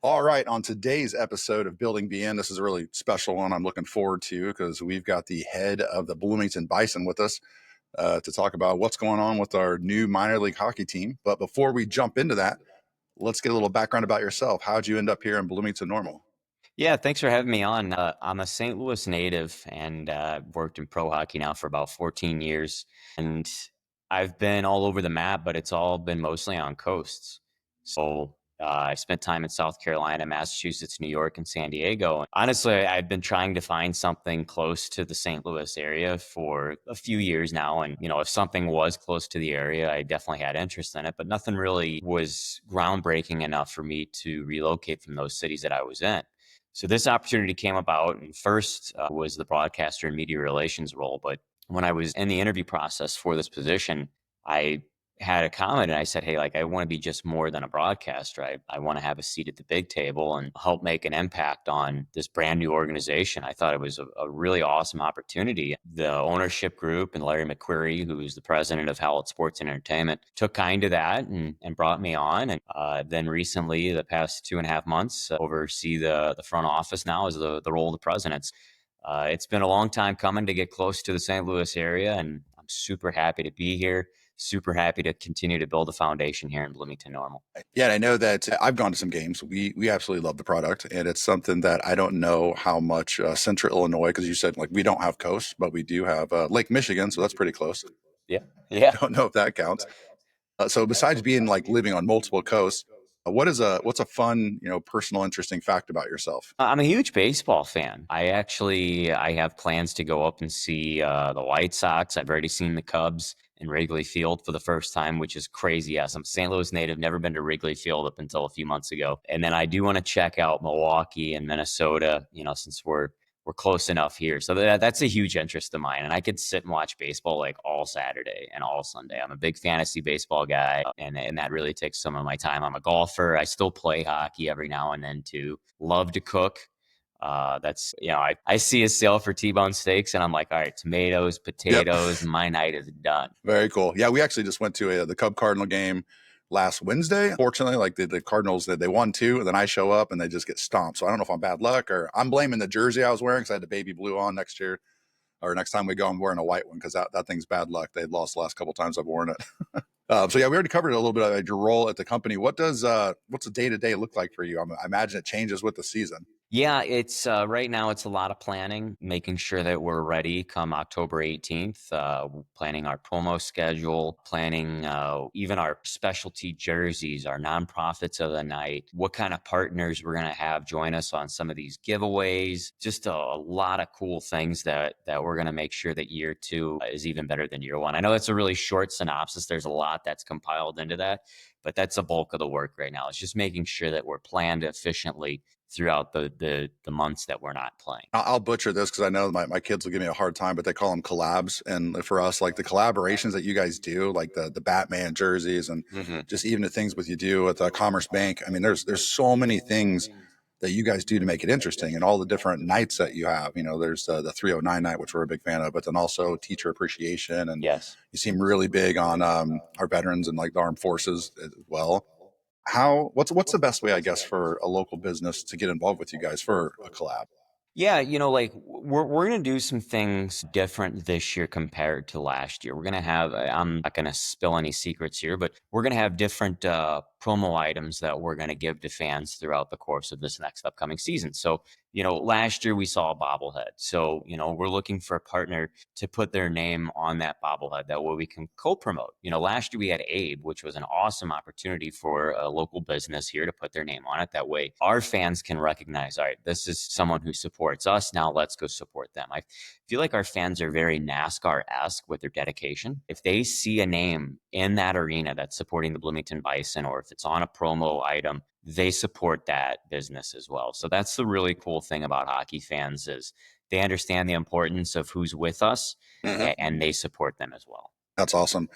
All right, on today's episode of Building BN, this is a really special one I'm looking forward to because we've got the head of the Bloomington Bison with us to talk about what's going on with our new minor league hockey team. But before we jump into that, let's get a little background about yourself. How'd you end up here in Bloomington-Normal? Yeah, thanks for having me on. I'm a St. Louis native and worked in pro hockey now for about 14 years. And I've been all over the map, but it's all been mostly on coasts. So I spent time in South Carolina, Massachusetts, New York, and San Diego. Honestly, I've been trying to find something close to the St. Louis area for a few years now. And, if something was close to the area, I definitely had interest in it, but nothing really was groundbreaking enough for me to relocate from those cities that I was in. So this opportunity came about, and first was the broadcaster and media relations role. But when I was in the interview process for this position, I had a comment and I said, hey, I want to be just more than a broadcaster. I want to have a seat at the big table and help make an impact on this brand new organization. I thought it was a really awesome opportunity. The ownership group and Larry McQuarrie, who's the president of Howlett Sports and Entertainment, took kind to that and brought me on. And then recently, the past 2.5 months, oversee the front office now as the role of the president. It's been a long time coming to get close to the St. Louis area, and I'm super happy to be here. Super happy to continue to build a foundation here in Bloomington-Normal. Yeah, and I know that I've gone to some games. We absolutely love the product, and it's something that I don't know how much Central Illinois, because you said we don't have coast, but we do have Lake Michigan, so that's pretty close. Yeah, yeah. Don't know if that counts. So besides being living on multiple coasts, what's a fun, personal, interesting fact about yourself? I'm a huge baseball fan. I have plans to go up and see the White Sox. I've already seen the Cubs in Wrigley Field for the first time, which is crazy. Yes, I'm a St. Louis native, never been to Wrigley Field up until a few months ago. And then I do want to check out Milwaukee and Minnesota, since we're close enough here. So that's a huge interest of mine. And I could sit and watch baseball all Saturday and all Sunday. I'm a big fantasy baseball guy, and that really takes some of my time. I'm a golfer. I still play hockey every now and then too. Love to cook. I see a sale for T-bone steaks and I'm like, all right, tomatoes, potatoes, Yep. my night is done. Very cool. Yeah, we actually just went to the Cub Cardinal game last Wednesday. Fortunately, the Cardinals, they won 2, and then I show up and they just get stomped. So I don't know if I'm bad luck or I'm blaming the jersey I was wearing because I had the baby blue on. Next year or next time we go, I'm wearing a white one because that thing's bad luck. They lost the last couple of times I've worn it. So yeah, we already covered a little bit of your role at the company. What's the day-to-day look like for you? I imagine it changes with the season. Yeah, it's right now it's a lot of planning, making sure that we're ready come October 18th, planning our promo schedule, planning even our specialty jerseys, our nonprofits of the night, what kind of partners we're going to have join us on some of these giveaways, just a lot of cool things that we're going to make sure that year 2 is even better than year 1. I know that's a really short synopsis. There's a lot that's compiled into that, but that's the bulk of the work right now. It's just making sure that we're planned efficiently throughout the months that we're not playing. I'll butcher this because I know my kids will give me a hard time, but they call them collabs. And for us, the collaborations that you guys do, the Batman jerseys and just even the things with you do with Commerce Bank. I mean, there's so many things that you guys do to make it interesting, and all the different nights that you have. There's the 309 night, which we're a big fan of, but then also teacher appreciation. And yes, you seem really big on our veterans and the armed forces as well. What's the best way, I guess, for a local business to get involved with you guys for a collab? Yeah, we're gonna do some things different this year compared to last year. We're gonna have I'm not gonna spill any secrets here, but we're gonna have different promo items that we're gonna give to fans throughout the course of this next upcoming season. So, last year we saw a bobblehead. So, we're looking for a partner to put their name on that bobblehead. That way we can co-promote. Last year we had Abe, which was an awesome opportunity for a local business here to put their name on it. That way our fans can recognize, all right, this is someone who supports us. Now let's go support them. I feel like our fans are very NASCAR-esque with their dedication. If they see a name in that arena that's supporting the Bloomington Bison, or if it's on a promo item, they support that business as well. So that's the really cool thing about hockey fans is they understand the importance of who's with us and they support them as well. That's awesome.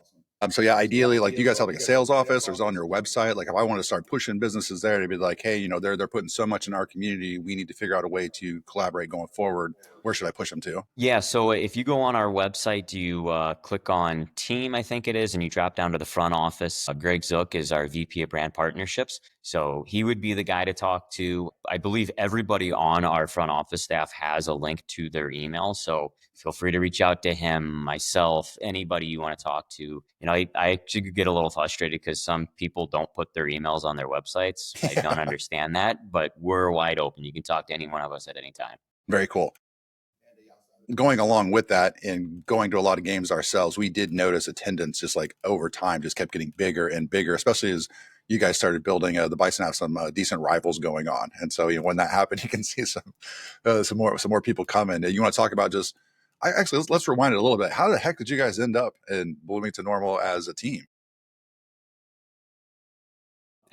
So yeah, ideally, like, do you guys have like a sales office or is it on your website? Like, if I want to start pushing businesses there to be like, hey, they're putting so much in our community, we need to figure out a way to collaborate going forward. Where should I push them to? Yeah, so if you go on our website, you click on team, I think it is, and you drop down to the front office. Greg Zook is our VP of brand partnerships. So he would be the guy to talk to. I believe everybody on our front office staff has a link to their email. So feel free to reach out to him, myself, anybody you want to talk to. I actually get a little frustrated because some people don't put their emails on their websites. I don't Yeah, understand that, but we're wide open. You can talk to any one of us at any time. very cool. Going along with that and going to a lot of games ourselves, we did notice attendance just like over time just kept getting bigger and bigger, especially as you guys started building. The Bison have some decent rivals going on, and so when that happened, you can see some more people coming. You want to talk about just? I actually let's rewind it a little bit. How the heck did you guys end up in Bloomington-Normal as a team?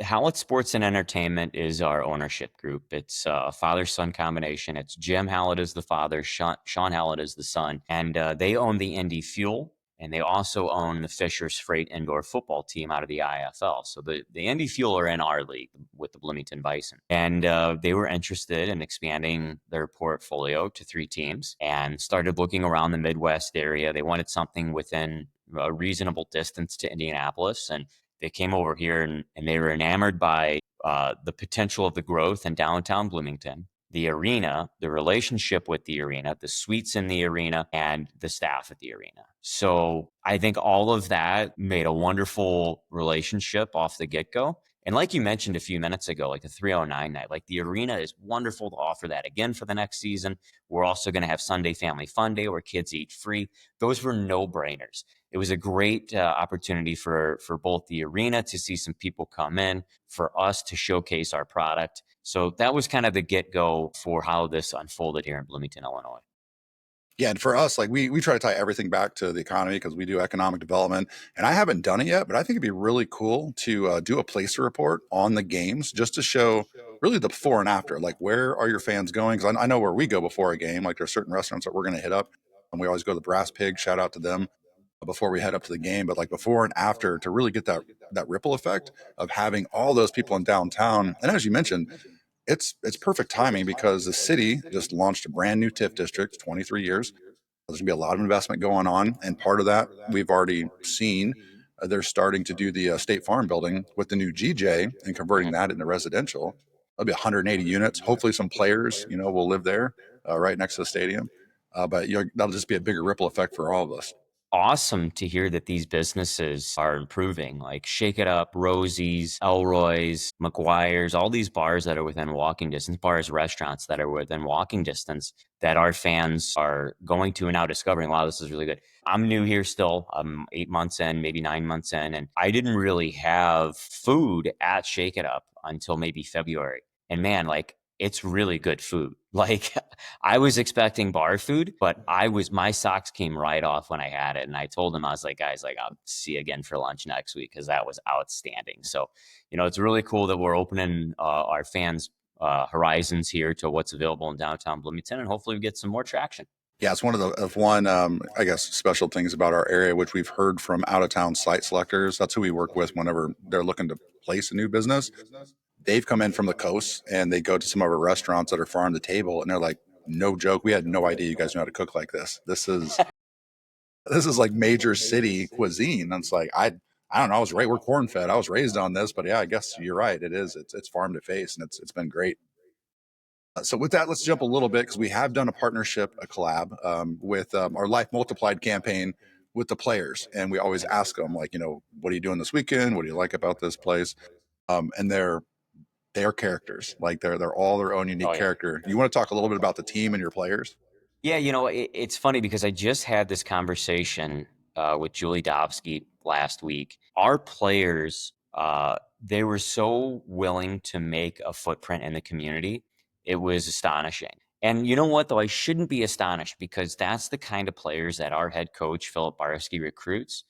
Howlett Sports and Entertainment is our ownership group. It's a father-son combination. It's Jim Howlett is the father, Sean Howlett is the son, and they own the Indy Fuel, and they also own the Fisher's Freight indoor football team out of the IFL. So the Indy Fuel are in our league with the Bloomington Bison, and they were interested in expanding their portfolio to 3 teams and started looking around the Midwest area. They wanted something within a reasonable distance to Indianapolis, and they came over here and they were enamored by the potential of the growth in downtown Bloomington, the arena, the relationship with the arena, the suites in the arena, and the staff at the arena. So I think all of that made a wonderful relationship off the get go. And like you mentioned a few minutes ago, like the 309 night, like the arena is wonderful to offer that again for the next season. We're also going to have Sunday Family Fun Day where kids eat free. Those were no brainers. It was a great opportunity for both the arena to see some people come in, for us to showcase our product. So that was kind of the get go for how this unfolded here in Bloomington, Illinois. Yeah, and for us, like we try to tie everything back to the economy because we do economic development, and I haven't done it yet, but I think it'd be really cool to do a placer report on the games just to show really the before and after. Like, where are your fans going? Because I know where we go before a game. Like, there's certain restaurants that we're going to hit up, and we always go to the Brass Pig. Shout out to them before we head up to the game. But like before and after, to really get that ripple effect of having all those people in downtown. And as you mentioned, it's perfect timing because the city just launched a brand new TIF district, 23 years. There's going to be a lot of investment going on, and part of that we've already seen. They're starting to do the State Farm building with the new GJ and converting Mhm. that into residential. That'll be 180 units. Hopefully, some players, will live there, right next to the stadium. But that'll just be a bigger ripple effect for all of us. Awesome to hear that these businesses are improving, like Shake It Up, Rosie's, Elroy's, McGuire's, all these bars that are within walking distance, bars, restaurants that are within walking distance that our fans are going to and now discovering, wow, this is really good. I'm new here still. I'm 8 months in, maybe 9 months in, and I didn't really have food at Shake It Up until maybe February. And man, like it's really good food. Like I was expecting bar food, but my socks came right off when I had it. And I told them, I was like, guys, like I'll see you again for lunch next week because that was outstanding. So, it's really cool that we're opening our fans' horizons here to what's available in downtown Bloomington, and hopefully we get some more traction. Yeah, it's one of one I guess special things about our area, which we've heard from out of town site selectors. That's who we work with whenever they're looking to place a new business. They've come in from the coast and they go to some of our restaurants that are farm to table, and they're like, "No joke, we had no idea you guys know how to cook like this. This is like major city cuisine." And it's like I don't know. We're corn fed. I was raised on this, but yeah, I guess you're right. It is. It's farm to face, and it's been great. So with that, let's jump a little bit because we have done a partnership, a collab with our Life Multiplied campaign with the players, and we always ask them like, what are you doing this weekend? What do you like about this place? And they're characters, like they're all their own Oh unique yeah. character. You want to talk a little bit about the team and your players? Yeah, it's funny because I just had this conversation with Julie Dobsky last week. Our players, they were so willing to make a footprint in the community. It was astonishing. And you know what, though? I shouldn't be astonished because that's the kind of players that our head coach, Philip Barsky, recruits.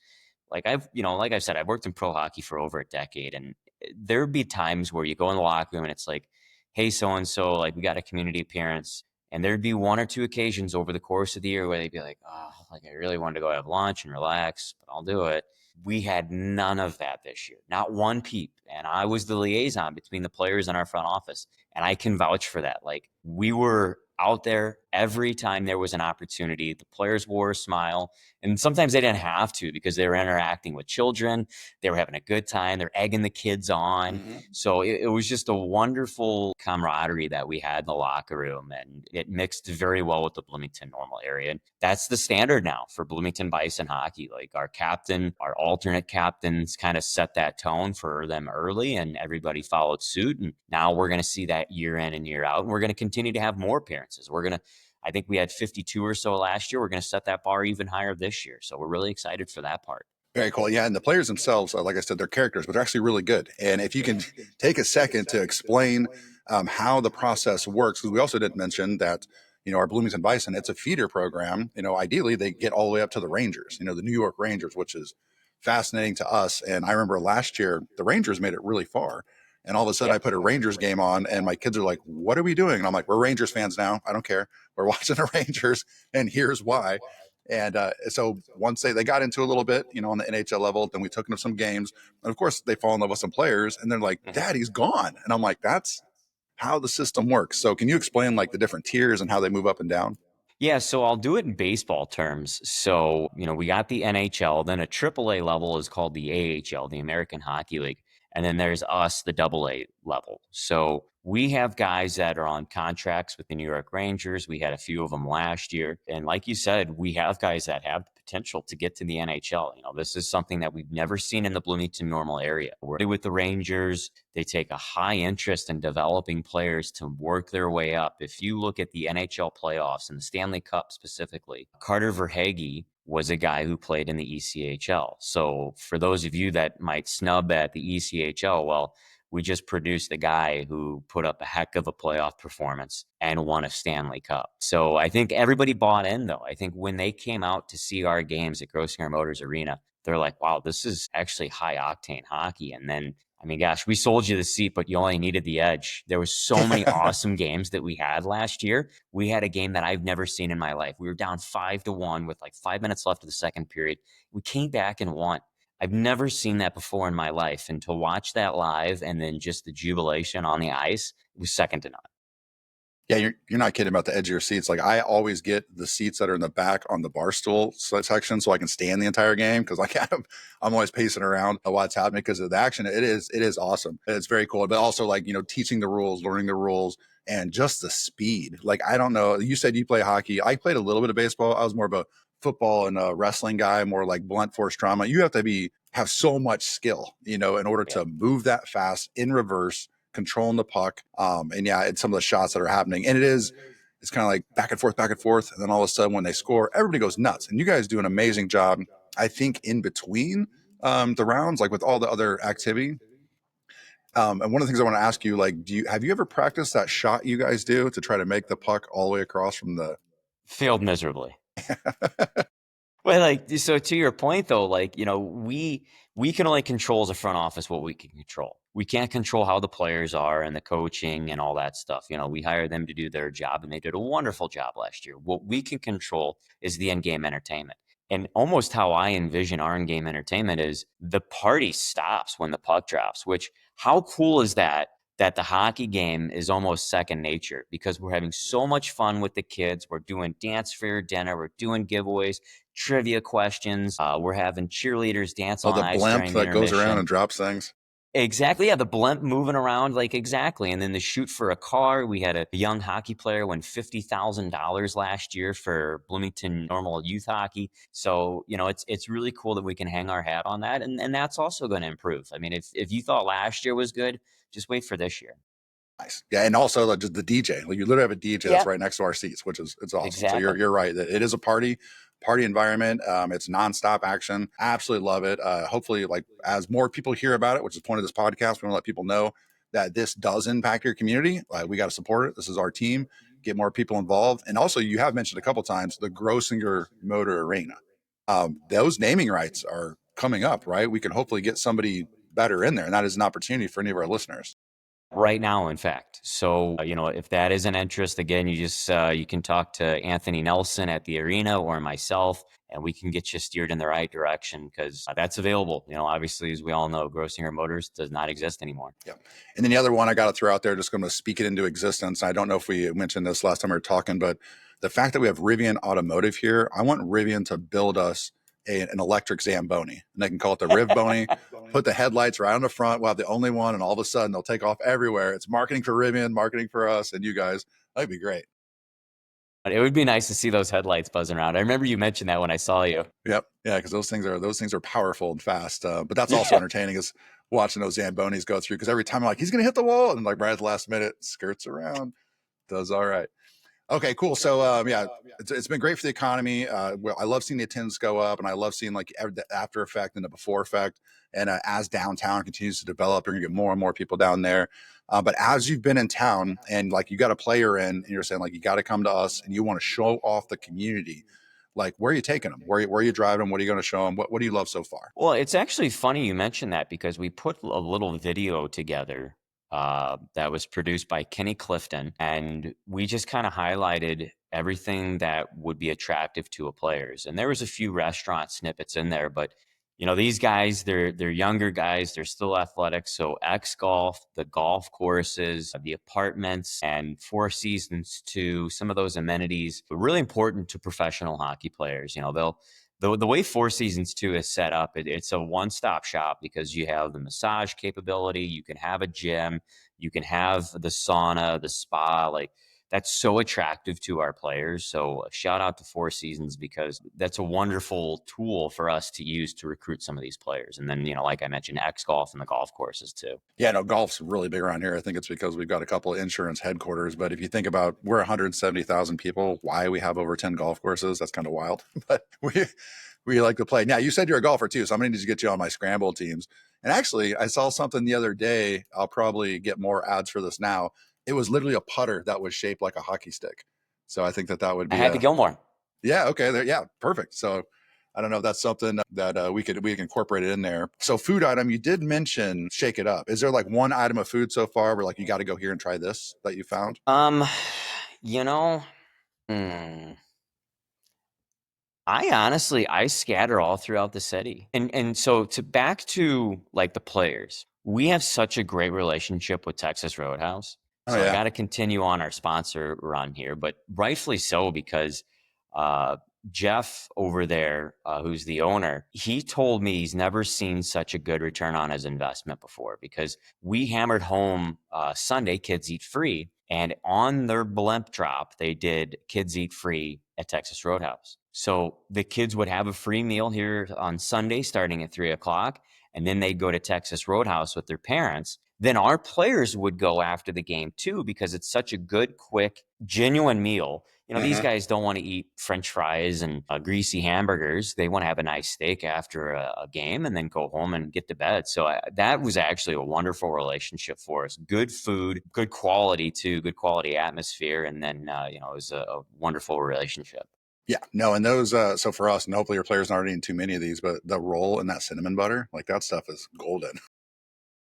Like I said, I've worked in pro hockey for over a decade, and there'd be times where you go in the locker room and it's like, hey, so and so, like we got a community appearance. And there'd be one or two occasions over the course of the year where they'd be like, oh, like I really wanted to go have lunch and relax, but I'll do it. We had none of that this year, not one peep. And I was the liaison between the players and our front office. And I can vouch for that. Like, we were out there every time there was an opportunity. The players wore a smile. And sometimes they didn't have to because they were interacting with children. They were having a good time. They're egging the kids on. Mm-hmm. So it was just a wonderful camaraderie that we had in the locker room. And it mixed very well with the Bloomington-Normal area. And that's the standard now for Bloomington Bison hockey. Like, our captain, our alternate captains kind of set that tone for them early, and everybody followed suit. And now we're going to see that year in and year out. And we're going to continue to have more appearances. I think we had 52 or so last year. We're going to set that bar even higher this year. So we're really excited for that part. Very cool. Yeah. And the players themselves, like I said, they're characters, but they're actually really good. And if you can take a second to explain how the process works, because we also didn't mention that, our Bloomington Bison, it's a feeder program. Ideally, they get all the way up to the Rangers, the New York Rangers, which is fascinating to us. And I remember last year, the Rangers made it really far. And all of a sudden, I put a Rangers game on, and my kids are like, "What are we doing?" And I'm like, "We're Rangers fans now. I don't care. We're watching the Rangers, and here's why." And so once they got into a little bit, on the NHL level, then we took them to some games. And of course, they fall in love with some players, and they're like, "Daddy's gone." And I'm like, "That's how the system works." So can you explain like the different tiers and how they move up and down? Yeah, so I'll do it in baseball terms. So, we got the NHL, then a AAA level is called the AHL, the American Hockey League. And then there's us, the AA level. So we have guys that are on contracts with the New York Rangers. We had a few of them last year. And like you said, we have guys that have the potential to get to the NHL. This is something that we've never seen in the Bloomington-Normal area. We're with the Rangers. They take a high interest in developing players to work their way up. If you look at the NHL playoffs and the Stanley Cup specifically, Carter Verhaeghe was a guy who played in the ECHL. So for those of you that might snub at the ECHL, well, we just produced a guy who put up a heck of a playoff performance and won a Stanley Cup. So I think everybody bought in, though. I think when they came out to see our games at Grosinger Motors Arena, they're like, wow, this is actually high octane hockey. And then, I mean, gosh, we sold you the seat, but you only needed the edge. There was so many awesome games that we had last year. We had a game that I've never seen in my life. We were down 5-1 with like 5 minutes left of the second period. We came back and won. I've never seen that before in my life. And to watch that live and then just the jubilation on the ice was second to none. Yeah, you're not kidding about the edge of your seats. Like, I always get the seats that are in the back on the bar stool section, so I can stand the entire game, because like I'm always pacing around while it's happening because of the action. It is awesome. It's very cool, but also like teaching the rules, learning the rules, and just the speed. Like, I don't know. You said you play hockey. I played a little bit of baseball. I was more of a football and a wrestling guy, more like blunt force trauma. You have to have so much skill, in order to move that fast in reverse, controlling the puck. And yeah, it's some of the shots that are happening. And it's kind of like back and forth. And then all of a sudden when they score, everybody goes nuts. And you guys do an amazing job, I think, in between the rounds, like with all the other activity. And one of the things I want to ask you, like, have you ever practiced that shot you guys do to try to make the puck all the way across from the Failed miserably. Well, like, so to your point, though, like, we can only control as a front office what we can control. We can't control how the players are and the coaching and all that stuff. We hire them to do their job, and they did a wonderful job last year. What we can control is the in-game entertainment. And almost how I envision our in-game entertainment is the party stops when the puck drops, which, how cool is that? That the hockey game is almost second nature, because we're having so much fun with the kids. We're doing dance for your dinner. We're doing giveaways, trivia questions. We're having cheerleaders dance on the ice blimp during that goes around intermission. and drops things? Exactly. Yeah, the blimp moving around, like, exactly. And then the shoot for a car. We had a young hockey player win $50,000 last year for Bloomington-Normal youth hockey. So, it's really cool that we can hang our hat on that. And that's also going to improve. I mean, if you thought last year was good, just wait for this year. Nice. Yeah, and also just the DJ. Like, you literally have a DJ that's right next to our seats, which is it's awesome. Exactly. So you're right. It is a party environment. It's nonstop action. Absolutely love it. Hopefully, like, as more people hear about it, which is the point of this podcast, we want to let people know that this does impact your community. We got to support it. This is our team. Get more people involved. And also, you have mentioned a couple of times the Grosinger Motor Arena. Those naming rights are coming up, right? We can hopefully get somebody better in there, and that is an opportunity for any of our listeners. right now, in fact. So, if that is an interest, again, you can talk to Anthony Nelson at the arena or myself, and we can get you steered in the right direction because that's available. Obviously, as we all know, Grossinger Motors does not exist anymore. Yeah. And then the other one I got to throw out there, just going to speak it into existence. I don't know if we mentioned this last time we were talking, but the fact that we have Rivian Automotive here, I want Rivian to build us an electric Zamboni, and they can call it the Riv Boni. Put the headlights right on the front. We'll have the only one, and all of a sudden they'll take off everywhere. It's marketing for Rivian, marketing for us, and you guys. That'd be great. But it would be nice to see those headlights buzzing around. I remember you mentioned that when I saw you. Yep. Yeah, because those things are powerful and fast. But that's also entertaining is watching those Zambonis go through. Because every time I'm like, he's gonna hit the wall, and like right at the last minute, skirts around, does all right. Okay, cool. So yeah, it's been great for the economy. Well, I love seeing the attendance go up, and I love seeing like the after effect and the before effect. And as downtown continues to develop, you're gonna get more and more people down there. But as you've been in town and like you got a player in, and you're saying like you got to come to us, and you want to show off the community. Like, where are you taking them? Where are you driving them? What are you going to show them? What do you love so far? Well, it's actually funny you mentioned that because we put a little video together that was produced by Kenny Clifton, and we just kind of highlighted everything that would be attractive to a players. And there was a few restaurant snippets in there, but these guys, they're younger guys, they're still athletic. So X Golf, the golf courses, the apartments, and Four Seasons too. Some of those amenities are really important to professional hockey players. The way Four Seasons 2 is set up, it's a one-stop shop because you have the massage capability, you can have a gym, you can have the sauna, the spa. Like, that's so attractive to our players. So shout out to Four Seasons because that's a wonderful tool for us to use to recruit some of these players. And then, like I mentioned, X Golf and the golf courses too. Yeah, no, golf's really big around here. I think it's because we've got a couple of insurance headquarters. But if you think about we're 170,000 people, why we have over 10 golf courses, that's kind of wild. But we like to play. Now, you said you're a golfer too, so I'm going to need to get you on my scramble teams. And actually, I saw something the other day. I'll probably get more ads for this now. It was literally a putter that was shaped like a hockey stick. So I think that would I be Happy Gilmore. yeah, okay, there, yeah, perfect. So I don't know if that's something that we can incorporate it in there. So food item, you did mention shake it up. Is there like one item of food so far where like you got to go here and try this that you found? You know, hmm, I scatter all throughout the city. And so back to like the players. We have such a great relationship with Texas Roadhouse. Oh So I yeah, got to continue on our sponsor run here, but rightfully so because uh Jeff over there, who's the owner, he told me he's never seen such a good return on his investment before because we hammered home Sunday Kids Eat Free. And on their blimp drop, they did Kids Eat Free at Texas Roadhouse. So the kids would have a free meal here on Sunday starting at 3 o'clock, and then they'd go to Texas Roadhouse with their parents. Then our players would go after the game too because it's such a good, quick, genuine meal. These guys don't want to eat French fries and greasy hamburgers. They want to have a nice steak after a game and then go home and get to bed. So that was actually a wonderful relationship for us. Good food, good quality too, good quality atmosphere. And then, it was a wonderful relationship. yeah, no, and those. So for us, and hopefully your players aren't eating too many of these, but the roll and that cinnamon butter, like that stuff is golden.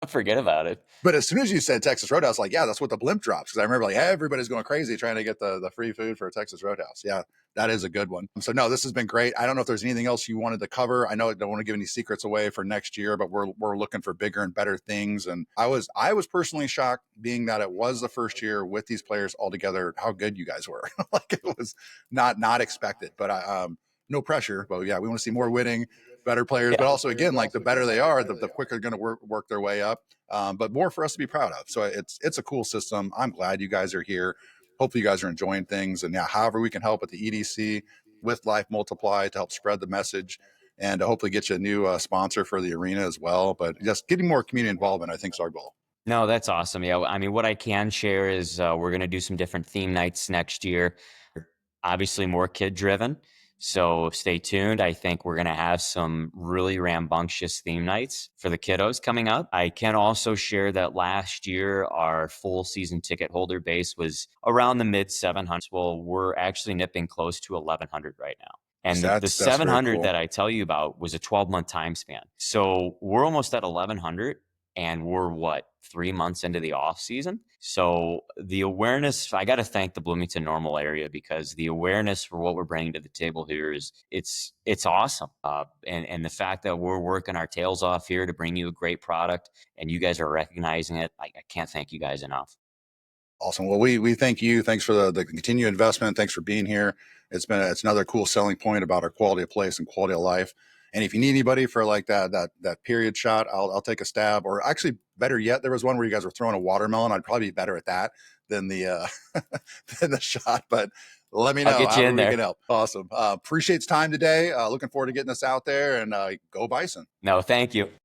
Forget about it. But as soon as you said Texas Roadhouse, like, yeah, that's what the blimp drops. Because I remember like everybody's going crazy trying to get the free food for a Texas Roadhouse. Yeah, that is a good one. So no, this has been great. I don't know if there's anything else you wanted to cover. I know I don't want to give any secrets away for next year, but we're looking for bigger and better things. And I was personally shocked, being that it was the first year with these players all together, how good you guys were. Like it was not expected. But no pressure. But yeah, we want to see more winning, better players. But also again, like the better they are, the quicker they're going to work their way up. But more for us to be proud of. So it's a cool system. I'm glad you guys are here. Hopefully you guys are enjoying things. And yeah, however we can help at the EDC with Life Multiply to help spread the message and to hopefully get you a new sponsor for the arena as well. But just getting more community involvement, I think, is our goal. No, that's awesome. Yeah, I mean, what I can share is we're going to do some different theme nights next year. Obviously, more kid driven. So stay tuned. I think we're going to have some really rambunctious theme nights for the kiddos coming up. I can also share that last year, our full season ticket holder base was around the mid 700s. Well, we're actually nipping close to 1,100 right now. And the That's very 700 cool. that I tell you about was a 12-month time span. So we're almost at 1,100. and we're 3 months into the off season. So the awareness, I got to thank the Bloomington-Normal area, because the awareness for what we're bringing to the table here is it's awesome. And the fact that we're working our tails off here to bring you a great product, and you guys are recognizing it, I can't thank you guys enough. Awesome. Well, we thank you. Thanks for the continued investment. Thanks for being here. It's another cool selling point about our quality of place and quality of life. And if you need anybody for like that period shot, I'll take a stab. Or actually, better yet, there was one where you guys were throwing a watermelon. I'd probably be better at that than the than the shot. But let me I'll know get you how in we there. can help. Awesome. Appreciates time today. Looking forward to getting this out there, and go Bison. No, thank you.